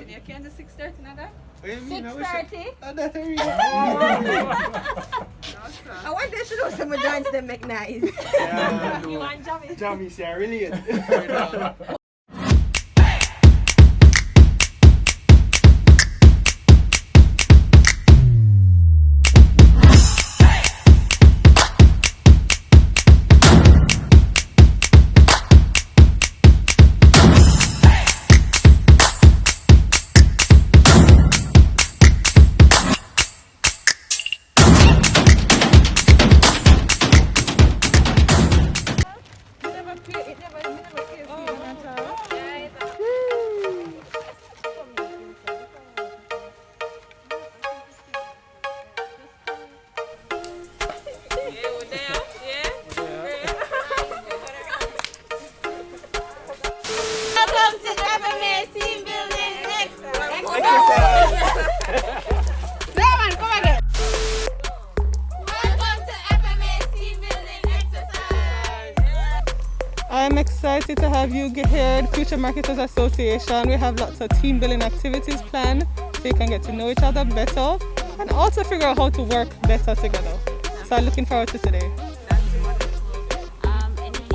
You can do 6:30 now that? 6:30? That's a real. I want they should know some joints them make nice. Yeah, You want jammy? Jammy, see, I really. Welcome to the FMA team building next exercise. Come again. Welcome to FMA team building exercise. I'm excited to have you here at Future Marketers Association. We have lots of team building activities planned so you can get to know each other better and also figure out how to work better together. So I'm looking forward to today. Anything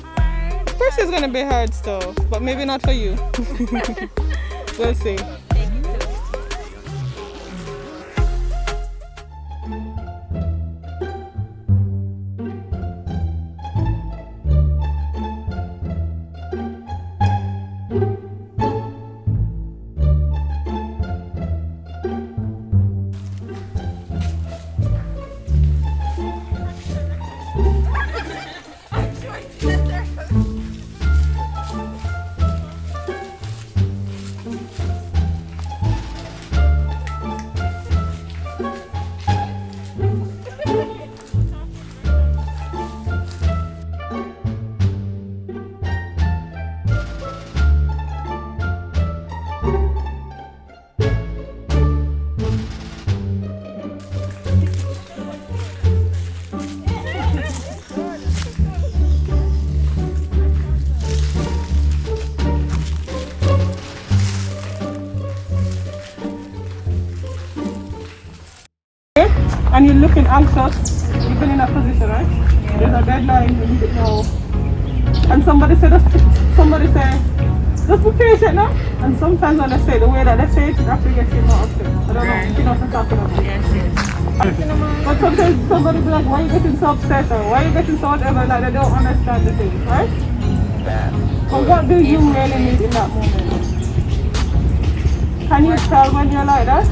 hard? First is going to be hard stuff, but maybe not for you. We'll see. And you're looking anxious, you've been in that position, right? Yeah. There's a deadline, you need to know. And somebody say, just be patient now. And sometimes when they say the way that they say it, it actually gets you more upset. I don't know if you know what I'm talking about. Yes. But sometimes somebody be like, why are you getting so upset or why are you getting so whatever, like they don't understand the thing, right? Yeah. But what do you really need in that moment? Can you tell when you're like that?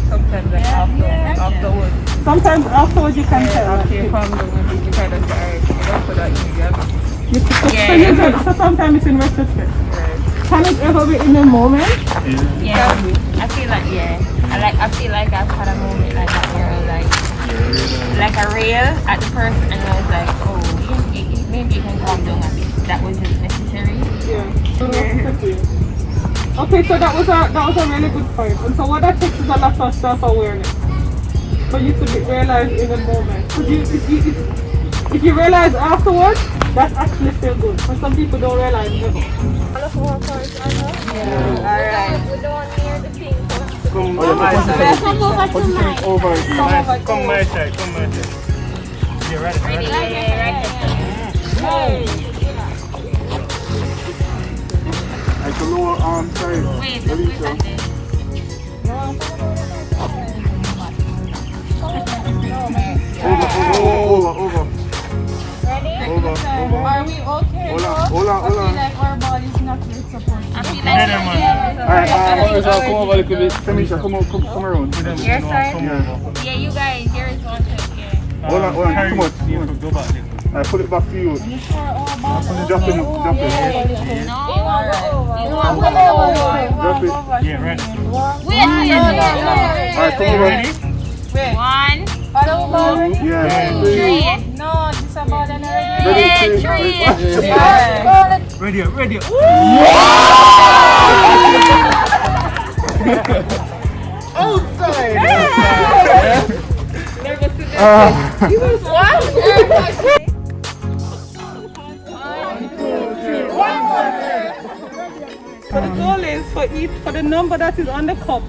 Sometimes like afterwards. Sometimes afterwards you can tell. After you come down, you kind of say, you don't put that So sometimes it's in retrospect. Right. Can it ever be in the moment? Yeah. I feel like I feel like I've had a moment like that where I like a rail at the person and I was like, oh, maybe you can calm down a bit. That wasn't necessary. Yeah. Okay, so that was a really good point. And so what that takes is a lot of self-awareness for you to realize in the moment. Because if you realize afterwards, that's actually still good. But some people don't realize never. All of our cars are not. Yeah. Alright. We don't near the thing. Come over to my Come my side. You ready? Ready? I can lower arm side. Wait, let's look at this. Over. Ready? Over. Are we okay? Hold on. I feel like our body's not with support. I feel Yeah, like man. Alright, come over a little bit. Tamisha, come around. your side? Yeah. Yeah, you guys, there is one too. Yeah. Hold on, too much. You have to go back there. Alright, put it back to you. Drop it. No. Drop it. Yeah, ready. Wait. Alright, come over. Ready? 1, Yeah. 3. No, this is about an Ready, Ready. Outside. So the goal is for the number that is on the cup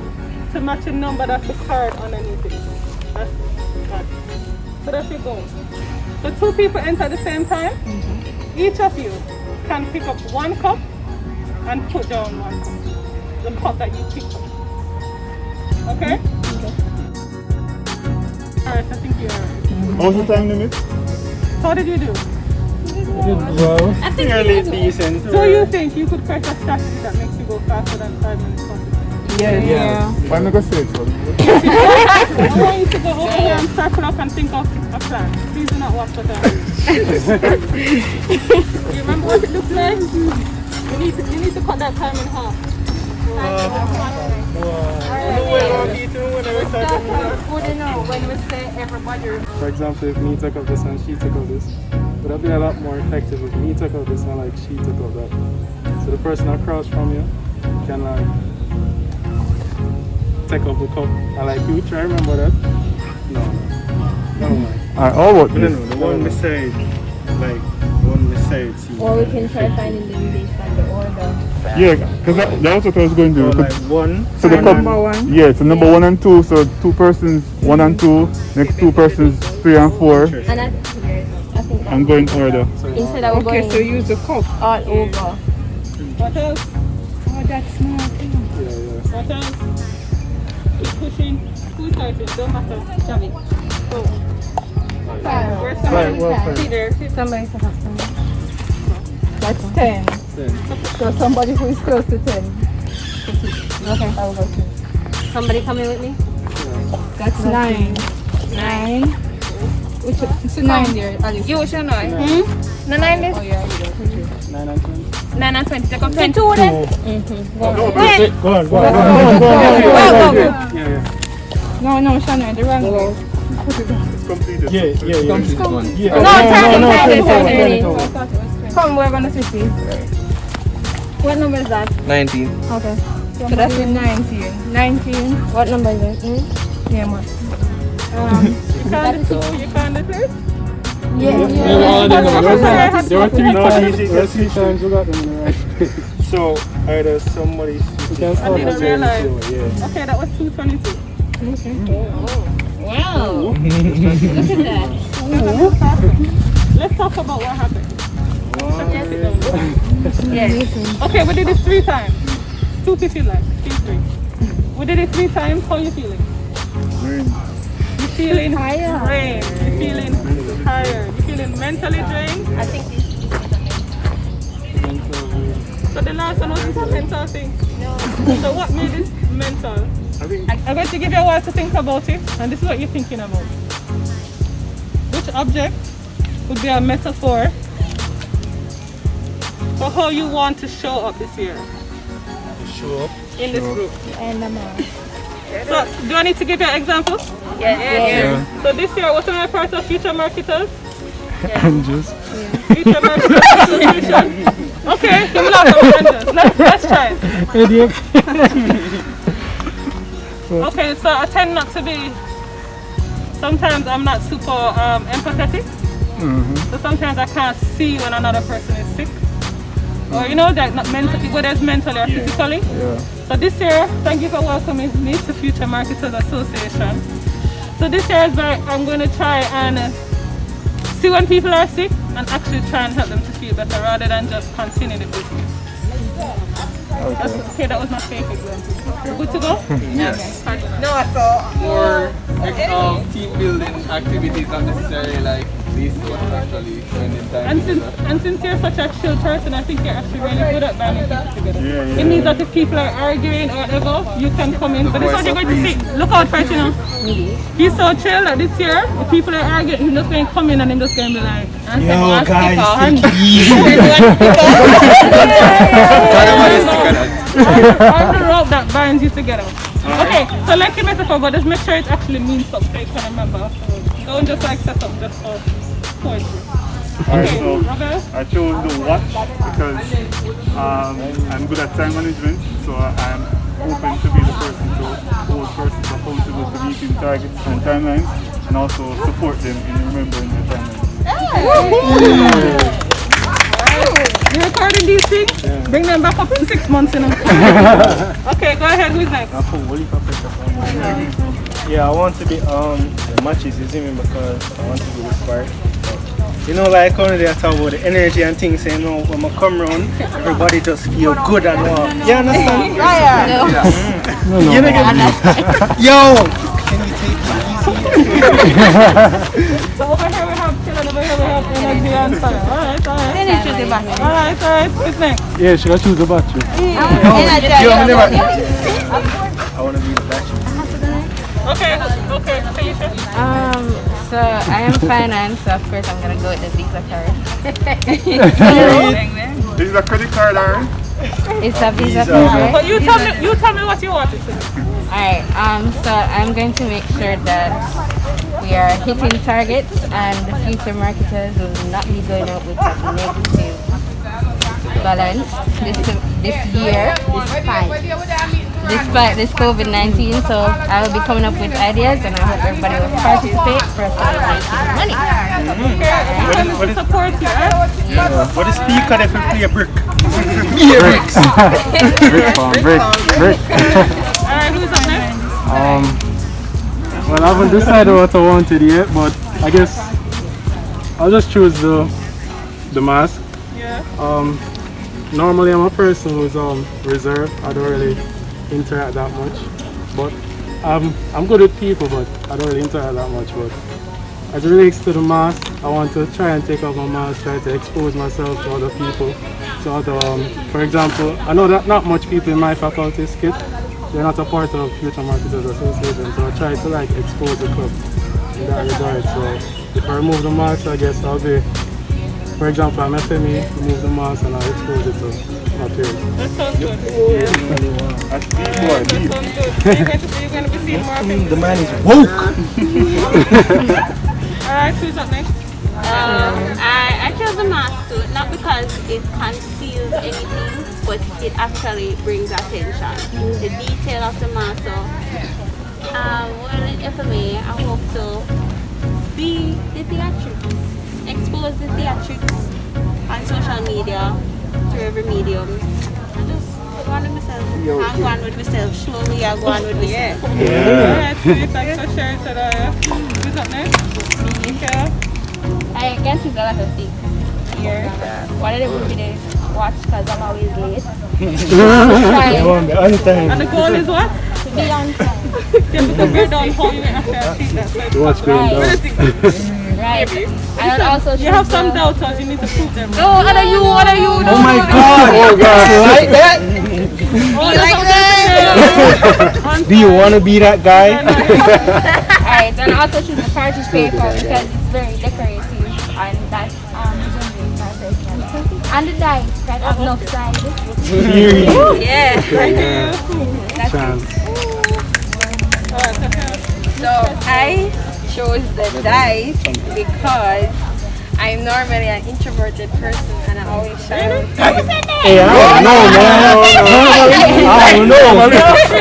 to match the number that's the card underneath it. That's that. So that's your goal. So 2 people enter at the same time. Each of you can pick up 1 cup and put down 1 cup. The cup that you picked up. Okay? Alright, I think you're alright. What's the time limit? How did you do? Well, fairly decent. So you think you could create a strategy that makes you go faster than 5 minutes possible? Yeah. Why not go say it? I want you to go over here and circle up and think of a plan. Please do not watch the time. You remember what it looks like? You need to cut that time in half. When we say everybody. For example, if me took up this and she took up this, would have been a lot more effective if me took up this and like she took up that. So the person across from you can like take up the cup. I like you try remember that? No. Alright, all about No, this. the one beside, like the one beside. Or we can try finding them based on the order. Yeah, because that's what I was going to do. So like 1. So the cup, Number 1. yeah, so number 1 and 2, so 2 persons, 1 and 2, next 2 persons, 3 and 4. And I think I'm going order. instead of going so use the cup. all over. What else? Oh, that's smart. What else? Keep pushing. Who's starting? Don't matter. Shove it. Go. Where's somebody? See there. Somebody to have some. That's 10. So somebody who is close to 10. Okay, I'll go 10. Somebody coming with me? That's 9. 9. Which it's a 9 there, Alice. You should know. No 9 is? Oh yeah, you go. 9 and 20. 9 and 20. Take up 10. 2 then? Go on. Yeah. No, Shana, the wrong way. It's completed. Yeah. No, turn. Come, we're gonna see. What number is that? 19. Okay. So that's in 19. 19. What number is it? Yeah, man. You can't do 2, you can't do 3. Yeah. There were 3 times we got them in the right place. So either somebody I didn't realize. Okay, that was 222. Wow. Look at that. Let's talk about what happened. Yes. Okay, we did it 3 times. 250 left. 3. We did it 3 times. How are you feeling? You're feeling drained. You're feeling tired. You're feeling mentally drained. I think this is So the last one wasn't a mental thing. no. So what made it mental? I'm going to give you a while to think about it, and this is what you're thinking about. Which object would be a metaphor for how you want to show up this year? Show up. In this group. And the man. So, do I need to give you an example? Yes. So this year, what am I part of Future Marketers? Angels. Future Marketers Association. Okay, give me lots of angels. Let's try it. Okay, so I tend not to be, sometimes I'm not super empathetic. So sometimes I can't see when another person is sick. Or you know that not mentally, whether it's mentally or physically. So this year, thank you for welcoming me to Future Marketers Association. So this year is where I'm going to try and see when people are sick and actually try and help them to feel better rather than just continue the business. Okay, that was my fake example. Good to go? Yes. No, I saw. More team building activities, not necessarily like these ones actually spending time. And since you're such a chill person, I think you're actually really good at banding people together. It means that if people are arguing or whatever, you can come in. But this is what you're going to see. Look out for it, you know. He's so chill that this year, if people are arguing, he's just going to come in and he's just going to be like, Yo, guys, I'm the rope that binds you together. Okay, so like a metaphor, but just make sure it actually means something so you can remember afterwards. Don't just like set up just for poetry. Okay, so Robert? I chose the watch because I'm good at time management, so I'm open to be the person to hold persons accountable to meeting targets and timelines, and also support them in remembering their timelines. You recording these things? Yeah. Bring them back up in 6 months, you know. Okay, go ahead. Who's next? Yeah, I want to be the matches is me because I want to be the spark. You know, like currently I talk about the energy and things, you know, when I come around, everybody just feel good and all. You understand? No. You know, yo! Can you take it easy? So over here we have children, over here we have energy and fire. Alright. Alright. Who's next? Yeah, should I choose the battery? I want to be the battery. Okay, Felicia. So I am finance, so of course I'm gonna go with the Visa card. This is a credit card, Aaron. It's a Visa card, right? But you tell me what you want to say. Alright, so I'm going to make sure that we are hitting targets and the future marketers will not be going out with a negative balance this year, despite this COVID-19. So I will be coming up with ideas and I hope everybody will participate for us to make money. What is Support you, right? What is speaker if we play a brick? Bricks. Brick. Alright, who's up next? Well, I haven't decided what I wanted yet, but I guess I'll just choose the mask. Yeah. Normally I'm a person who's reserved. I don't really interact that much, but I'm good with people, but I don't really interact that much. But as it relates to the mask, I want to try and take off my mask, try to expose myself to other people. So, for example, I know that not much people in my faculty skit. They're not a part of Future Marketers Association, so I try to like expose the club in that regard. So if I remove the mask, I guess I'll be, for example, I'm FMA, remove the mask and I'll expose it to my peers. That sounds good. That's deep. Sounds good. You're going to be seeing more things. The man is woke! Alright, who's up next? I chose the mask too, not because it conceals anything, but it actually brings attention. The detail of the mask. So, well, in FMA, I hope to be the theatrics, expose the theatrics on social media, through every medium. I just go on with myself. I'm going with myself. Show me I go on with myself. Alright, sweet. Thanks for sharing today. Who's up next? Michael. I can choose a lot of things here. One of them would be the watch because I'm always late. And the goal is what? To be on time. Yeah, because we're done home, you have to cheat that. The watch going down. Right. And also You have some doubters, you need to prove them. No, what are you? Oh my god! Oh god! Like that? Do you want to be that guy? Alright, and also choose the party paper because it's very decorative and that's and the dice that have no size. Yeah. Chance. So I chose the dice because I'm normally an introverted person and I always shy away. Hey, I don't know, man. I don't know.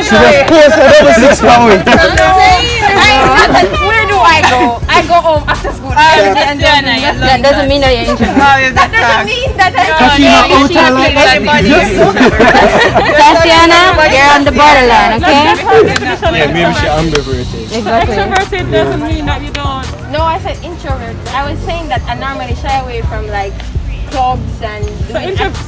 She just posted over 6 hours. Where do I go? I go home after school. And That doesn't mean that you're introverted. that doesn't mean that Tatiana, you're on the borderline, okay? Yeah, maybe she ambiverted. Exactly. Extroverted doesn't mean that you don't. No, I said introvert. I was saying that I normally shy away from like clubs and So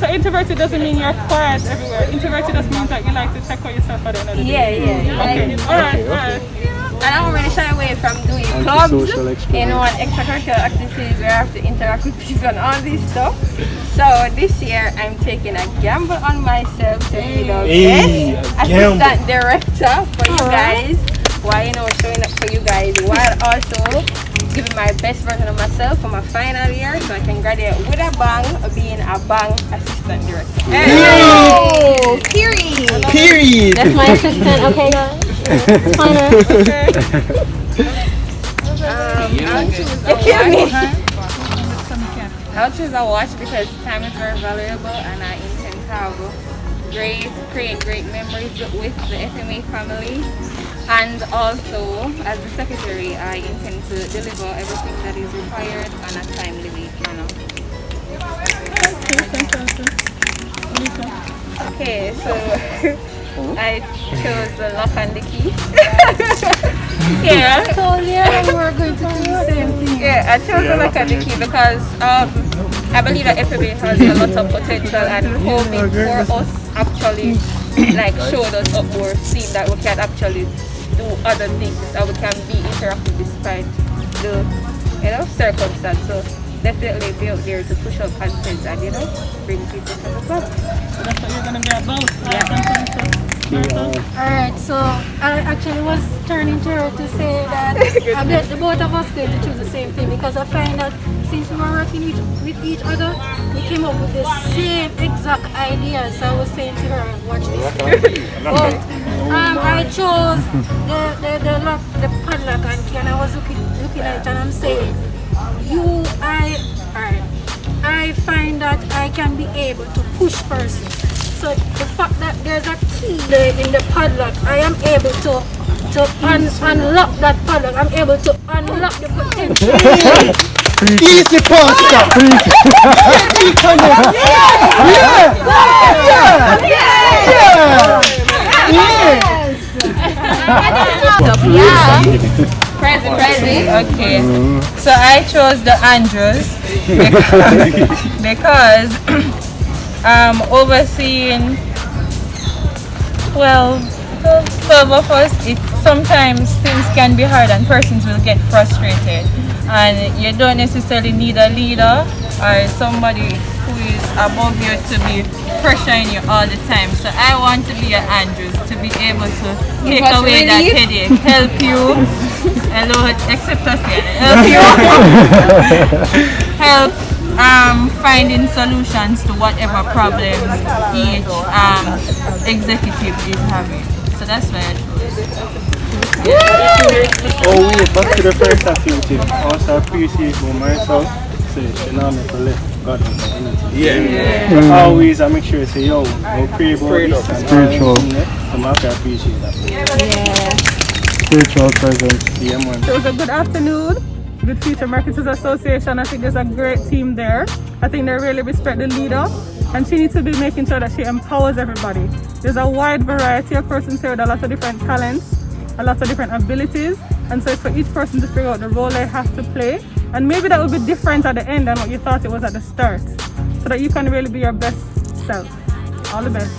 introverted doesn't mean you're quiet everywhere. Introverted just means that you like to check on yourself at the end of the day. yeah. Okay. Alright. And I don't really shy away from doing clubs, and extracurricular activities where I have to interact with people and all this stuff. So this year I'm taking a gamble on myself to be the best assistant director for you guys. While showing up for you guys, while also giving my best version of myself for my final year, so I can graduate with a bang, being a bang assistant director. Oh, Period. that's my assistant, okay? I'll choose a watch because time is very valuable and I intend to have create great memories with the FMA family. And also, as the secretary, I intend to deliver everything that is required on a timely manner. Okay, fantastic. Alicia? Okay, so I chose the lock and the key. Yeah. I told you we're going to do the same thing. Yeah, I chose the lock and the key because I believe that FMA has a lot of potential, and home it for us actually like showed us up more, seeing that we can actually do other things and we can be interactive despite the circumstance. So definitely be out there to push up content and bring people to the club. So that's what you're gonna be about. Alright, so I actually was turning to her to say that I bet the both of us going to choose the same thing, because I find that since we were working with each other, we came up with the same exact idea. So I was saying to her, watch this. But I chose the lock, the padlock and key, and I was looking at it and I'm saying, I find that I can be able to push persons. So the fact that there's a key in the padlock, I am able to unlock that padlock. I'm able to unlock the potential. Easy pasta! Crazy. Okay. So I chose the Andrews because overseeing 12 of us, sometimes things can be hard and persons will get frustrated, and you don't necessarily need a leader or somebody who is above you to be pressuring you all the time. So I want to be an Andrews, to be able to take away that headache, help you, except us here, help finding solutions to whatever problems each executive is having. So that's why I chose. Oh wait, back to the first activity. Also appreciate for myself. Say, you know me for left God and anything. Always I make sure to say, yo, I'll pray about this and spiritual. I'm happy, I appreciate that. Spiritual presence. Yeah, man. So it was a good afternoon with Future Marketers Association. I think there's a great team there. I think they really respect the leader, and she needs to be making sure that she empowers everybody. There's a wide variety of persons here with a lot of different talents, a lot of different abilities, and so it's for each person to figure out the role they have to play, and maybe that will be different at the end than what you thought it was at the start, so that you can really be your best self. All the best.